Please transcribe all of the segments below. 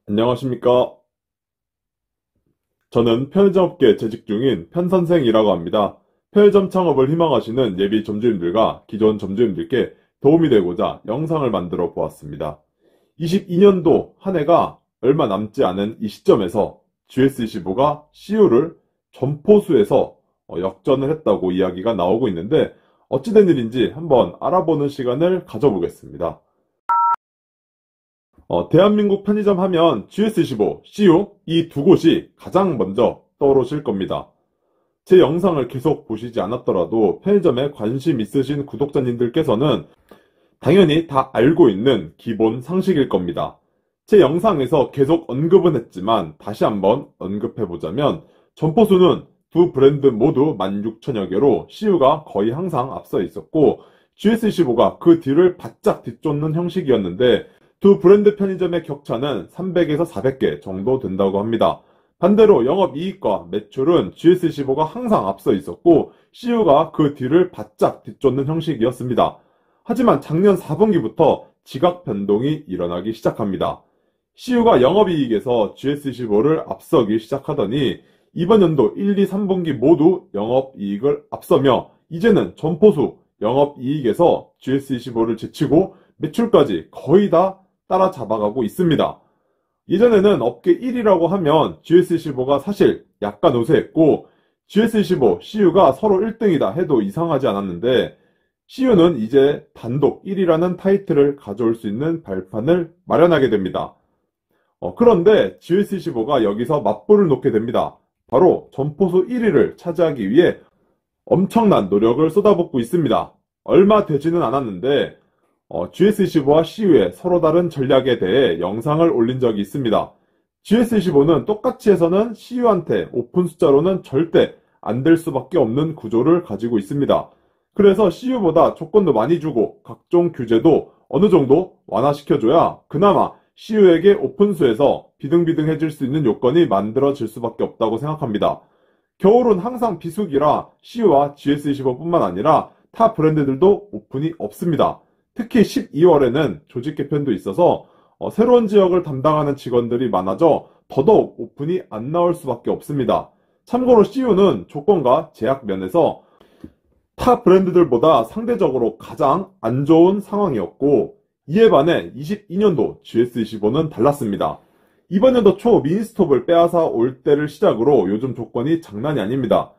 안녕하십니까. 저는 편의점업계에 재직 중인 편선생이라고 합니다. 편의점 창업을 희망하시는 예비 점주님들과 기존 점주님들께 도움이 되고자 영상을 만들어 보았습니다. 22년도 한 해가 얼마 남지 않은 이 시점에서 GS25가 CU를 점포수에서 역전을 했다고 이야기가 나오고 있는데 어찌된 일인지 한번 알아보는 시간을 가져보겠습니다. 대한민국 편의점 하면 GS25, CU 이 두 곳이 가장 먼저 떠오르실 겁니다. 제 영상을 계속 보시지 않았더라도 편의점에 관심 있으신 구독자님들께서는 당연히 다 알고 있는 기본 상식일 겁니다. 제 영상에서 계속 언급은 했지만 다시 한번 언급해보자면 점포수는 두 브랜드 모두 16,000여 개로 CU가 거의 항상 앞서 있었고 GS25가 그 뒤를 바짝 뒤쫓는 형식이었는데 두 브랜드 편의점의 격차는 300에서 400개 정도 된다고 합니다. 반대로 영업이익과 매출은 GS25가 항상 앞서 있었고 CU가 그 뒤를 바짝 뒤쫓는 형식이었습니다. 하지만 작년 4분기부터 지각 변동이 일어나기 시작합니다. CU가 영업이익에서 GS25를 앞서기 시작하더니 이번 연도 1, 2, 3분기 모두 영업이익을 앞서며 이제는 점포수 영업이익에서 GS25를 제치고 매출까지 거의 다 따라잡아가고 있습니다. 예전에는 업계 1위라고 하면 GS25가 사실 약간 우세했고 GS25, CU가 서로 1등이다 해도 이상하지 않았는데 CU는 이제 단독 1위라는 타이틀을 가져올 수 있는 발판을 마련하게 됩니다. 그런데 GS25가 여기서 맞불을 놓게 됩니다. 바로 점포수 1위를 차지하기 위해 엄청난 노력을 쏟아붓고 있습니다. 얼마 되지는 않았는데 GS25와 CU의 서로 다른 전략에 대해 영상을 올린 적이 있습니다. GS25는 똑같이 해서는 CU한테 오픈 숫자로는 절대 안 될 수밖에 없는 구조를 가지고 있습니다. 그래서 CU보다 조건도 많이 주고 각종 규제도 어느 정도 완화시켜줘야 그나마 CU에게 오픈수에서 비등비등해질 수 있는 요건이 만들어질 수밖에 없다고 생각합니다. 겨울은 항상 비수기라 CU와 GS25뿐만 아니라 타 브랜드들도 오픈이 없습니다. 특히 12월에는 조직 개편도 있어서 새로운 지역을 담당하는 직원들이 많아져 더더욱 오픈이 안 나올 수밖에 없습니다. 참고로 CU는 조건과 제약 면에서 타 브랜드들보다 상대적으로 가장 안 좋은 상황이었고 이에 반해 22년도 GS25는 달랐습니다. 이번 연도 초 미니스톱을 빼앗아 올 때를 시작으로 요즘 조건이 장난이 아닙니다.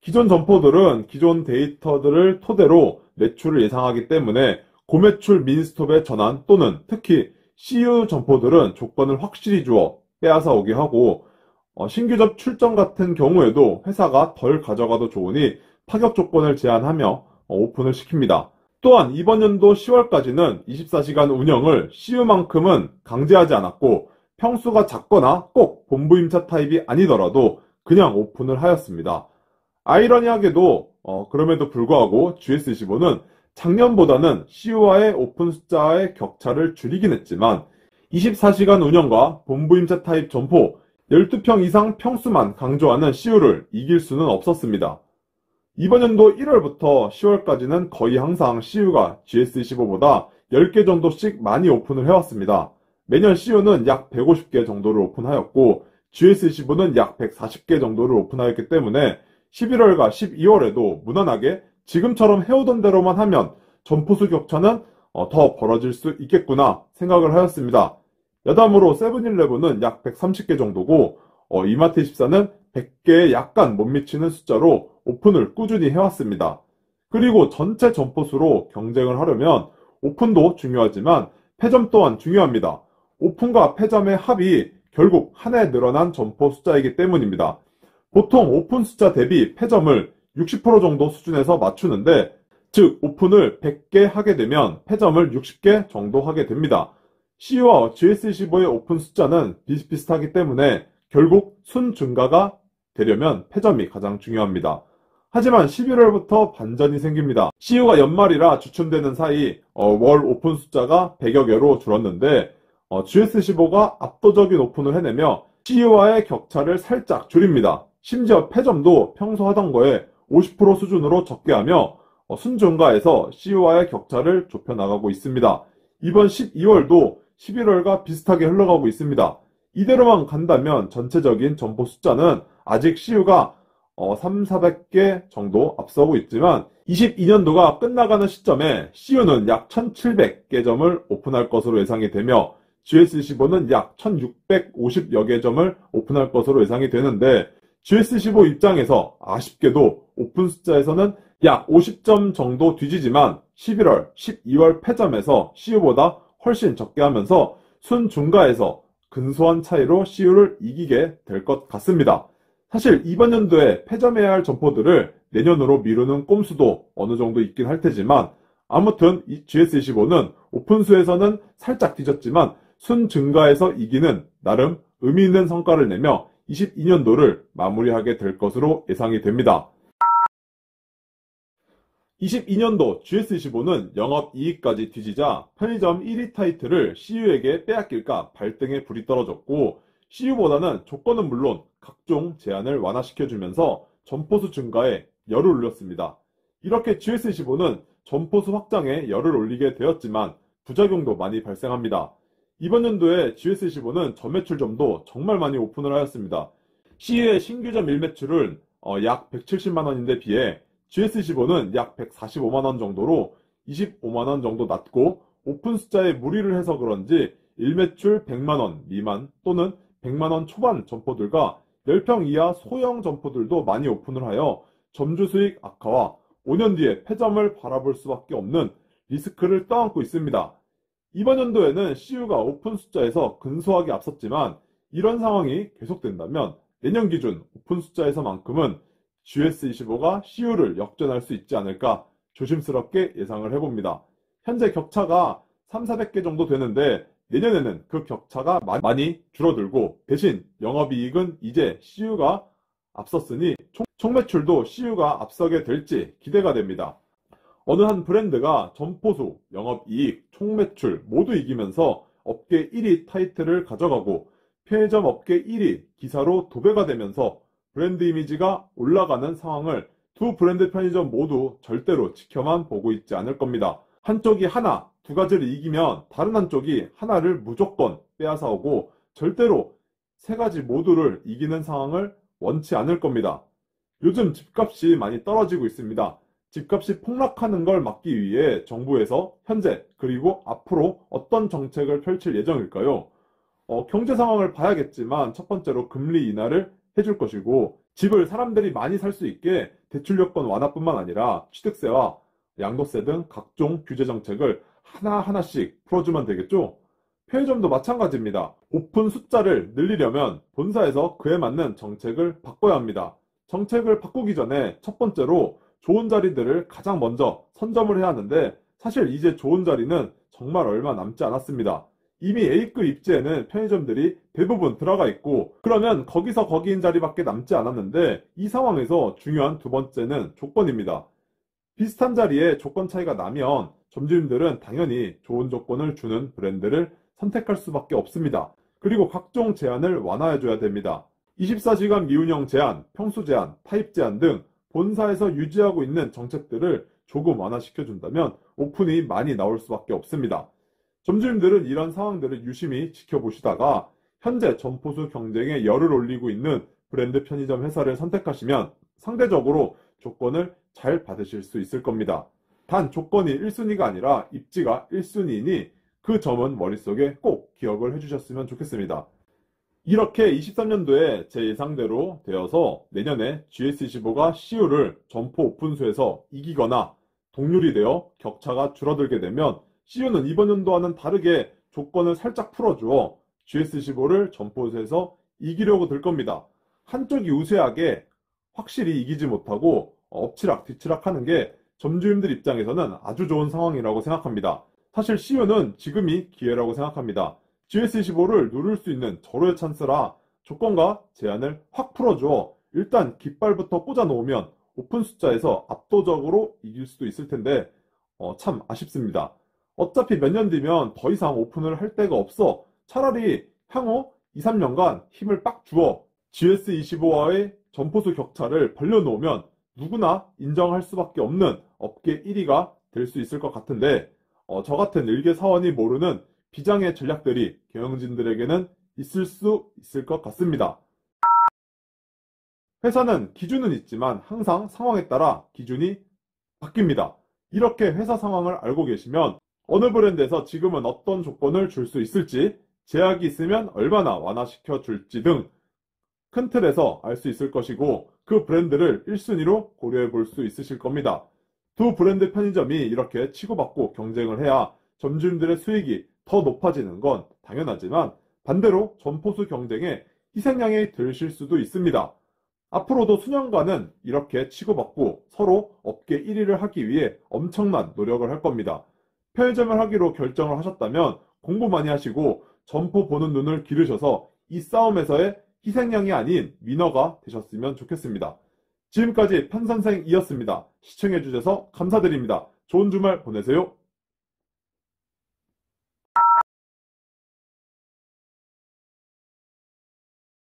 기존 점포들은 기존 데이터들을 토대로 매출을 예상하기 때문에 고매출 미니스톱의 전환 또는 특히 CU 점포들은 조건을 확실히 주어 빼앗아 오게 하고 신규점 출점 같은 경우에도 회사가 덜 가져가도 좋으니 파격 조건을 제한하며 오픈을 시킵니다. 또한 이번 연도 10월까지는 24시간 운영을 CU만큼은 강제하지 않았고 평수가 작거나 꼭 본부임차 타입이 아니더라도 그냥 오픈을 하였습니다. 아이러니하게도 그럼에도 불구하고 GS25는 작년보다는 CU와의 오픈 숫자의 격차를 줄이긴 했지만 24시간 운영과 본부임차 타입 점포 12평 이상 평수만 강조하는 CU를 이길 수는 없었습니다. 이번 연도 1월부터 10월까지는 거의 항상 CU가 GS25보다 10개 정도씩 많이 오픈을 해왔습니다. 매년 CU는 약 150개 정도를 오픈하였고 GS25는 약 140개 정도를 오픈하였기 때문에 11월과 12월에도 무난하게 지금처럼 해오던 대로만 하면 점포수 격차는 더 벌어질 수 있겠구나 생각을 하였습니다. 여담으로 세븐일레븐은 약 130개 정도고 이마트24는 100개에 약간 못 미치는 숫자로 오픈을 꾸준히 해왔습니다. 그리고 전체 점포수로 경쟁을 하려면 오픈도 중요하지만 폐점 또한 중요합니다. 오픈과 폐점의 합이 결국 한 해 늘어난 점포 숫자이기 때문입니다. 보통 오픈 숫자 대비 폐점을 60% 정도 수준에서 맞추는데 즉 오픈을 100개 하게 되면 폐점을 60개 정도 하게 됩니다. CU와 GS25의 오픈 숫자는 비슷비슷하기 때문에 결국 순 증가가 되려면 폐점이 가장 중요합니다. 하지만 11월부터 반전이 생깁니다. CU가 연말이라 주춤되는 사이 월 오픈 숫자가 100여 개로 줄었는데 GS25가 압도적인 오픈을 해내며 CU와의 격차를 살짝 줄입니다. 심지어 폐점도 평소 하던 거에 50% 수준으로 적게 하며 순증가에서 CU와의 격차를 좁혀나가고 있습니다. 이번 12월도 11월과 비슷하게 흘러가고 있습니다. 이대로만 간다면 전체적인 점포 숫자는 아직 CU가 3,400개 정도 앞서고 있지만 22년도가 끝나가는 시점에 CU는 약 1,700개 점을 오픈할 것으로 예상이 되며 GS15는 약 1,650여 개 점을 오픈할 것으로 예상이 되는데 GS15 입장에서 아쉽게도 오픈 숫자에서는 약 50점 정도 뒤지지만 11월, 12월 패점에서 CU보다 훨씬 적게 하면서 순중가에서 근소한 차이로 CU를 이기게 될 것 같습니다. 사실 이번 연도에 패점해야 할 점포들을 내년으로 미루는 꼼수도 어느 정도 있긴 할 테지만 아무튼 이 GS25는 오픈수에서는 살짝 뒤졌지만 순증가에서 이기는 나름 의미 있는 성과를 내며 22년도를 마무리하게 될 것으로 예상이 됩니다. 22년도 GS25는 영업이익까지 뒤지자 편의점 1위 타이틀을 CU에게 빼앗길까 발등에 불이 떨어졌고 CU보다는 조건은 물론 각종 제한을 완화시켜주면서 점포수 증가에 열을 올렸습니다. 이렇게 GS25는 점포수 확장에 열을 올리게 되었지만 부작용도 많이 발생합니다. 이번 연도에 GS25는 전매출점도 정말 많이 오픈을 하였습니다. CU의 신규점 일매출은 약 170만원인데 비해 GS15는 약 145만원 정도로 25만원 정도 낮고 오픈 숫자에 무리를 해서 그런지 일매출 100만원 미만 또는 100만원 초반 점포들과 10평 이하 소형 점포들도 많이 오픈을 하여 점주 수익 악화와 5년 뒤에 폐점을 바라볼 수밖에 없는 리스크를 떠안고 있습니다. 이번 연도에는 CU가 오픈 숫자에서 근소하게 앞섰지만 이런 상황이 계속된다면 내년 기준 오픈 숫자에서만큼은 GS25가 CU를 역전할 수 있지 않을까 조심스럽게 예상을 해봅니다. 현재 격차가 3,400개 정도 되는데 내년에는 그 격차가 많이 줄어들고 대신 영업이익은 이제 CU가 앞섰으니 총 매출도 CU가 앞서게 될지 기대가 됩니다. 어느 한 브랜드가 점포수, 영업이익, 총 매출 모두 이기면서 업계 1위 타이틀을 가져가고 편의점 업계 1위 기사로 도배가 되면서 브랜드 이미지가 올라가는 상황을 두 브랜드 편의점 모두 절대로 지켜만 보고 있지 않을 겁니다. 한쪽이 하나, 두 가지를 이기면 다른 한쪽이 하나를 무조건 빼앗아 오고 절대로 세 가지 모두를 이기는 상황을 원치 않을 겁니다. 요즘 집값이 많이 떨어지고 있습니다. 집값이 폭락하는 걸 막기 위해 정부에서 현재 그리고 앞으로 어떤 정책을 펼칠 예정일까요? 경제 상황을 봐야겠지만 첫 번째로 금리 인하를 해줄 것이고 집을 사람들이 많이 살 수 있게 대출 요건 완화뿐만 아니라 취득세와 양도세 등 각종 규제 정책을 하나하나씩 풀어주면 되겠죠? 편의점도 마찬가지입니다. 오픈 숫자를 늘리려면 본사에서 그에 맞는 정책을 바꿔야 합니다. 정책을 바꾸기 전에 첫 번째로 좋은 자리들을 가장 먼저 선점을 해야 하는데 사실 이제 좋은 자리는 정말 얼마 남지 않았습니다. 이미 A급 입지에는 편의점들이 대부분 들어가 있고 그러면 거기서 거기인 자리밖에 남지 않았는데 이 상황에서 중요한 두 번째는 조건입니다. 비슷한 자리에 조건 차이가 나면 점주님들은 당연히 좋은 조건을 주는 브랜드를 선택할 수밖에 없습니다. 그리고 각종 제한을 완화해줘야 됩니다. 24시간 미운영 제한, 평수 제한, 타입 제한 등 본사에서 유지하고 있는 정책들을 조금 완화시켜준다면 오픈이 많이 나올 수밖에 없습니다. 점주님들은 이런 상황들을 유심히 지켜보시다가 현재 점포수 경쟁에 열을 올리고 있는 브랜드 편의점 회사를 선택하시면 상대적으로 조건을 잘 받으실 수 있을 겁니다. 단 조건이 1순위가 아니라 입지가 1순위이니 그 점은 머릿속에 꼭 기억을 해주셨으면 좋겠습니다. 이렇게 23년도에 제 예상대로 되어서 내년에 GS25가 CU를 점포 오픈수에서 이기거나 동률이 되어 격차가 줄어들게 되면 CU는 이번 연도와는 다르게 조건을 살짝 풀어주어 GS15를 점포수에서 이기려고 들 겁니다. 한쪽이 우세하게 확실히 이기지 못하고 엎치락 뒤치락 하는 게 점주님들 입장에서는 아주 좋은 상황이라고 생각합니다. 사실 CU는 지금이 기회라고 생각합니다. GS25를 누를 수 있는 절호의 찬스라 조건과 제한을 확 풀어주어 일단 깃발부터 꽂아 놓으면 오픈 숫자에서 압도적으로 이길 수도 있을 텐데 참 아쉽습니다. 어차피 몇 년 뒤면 더 이상 오픈을 할 데가 없어 차라리 향후 2, 3년간 힘을 빡 주어 GS25와의 점포수 격차를 벌려놓으면 누구나 인정할 수밖에 없는 업계 1위가 될 수 있을 것 같은데 저 같은 일개 사원이 모르는 비장의 전략들이 경영진들에게는 있을 수 있을 것 같습니다. 회사는 기준은 있지만 항상 상황에 따라 기준이 바뀝니다. 이렇게 회사 상황을 알고 계시면 어느 브랜드에서 지금은 어떤 조건을 줄 수 있을지, 제약이 있으면 얼마나 완화시켜 줄지 등 큰 틀에서 알 수 있을 것이고, 그 브랜드를 1순위로 고려해 볼 수 있으실 겁니다. 두 브랜드 편의점이 이렇게 치고받고 경쟁을 해야 점주님들의 수익이 더 높아지는 건 당연하지만, 반대로 점포수 경쟁에 희생양이 되실 수도 있습니다. 앞으로도 수년간은 이렇게 치고받고 서로 업계 1위를 하기 위해 엄청난 노력을 할 겁니다. 편의점을 하기로 결정을 하셨다면 공부 많이 하시고 점포 보는 눈을 기르셔서 이 싸움에서의 희생양이 아닌 위너가 되셨으면 좋겠습니다. 지금까지 판선생이었습니다. 시청해주셔서 감사드립니다. 좋은 주말 보내세요.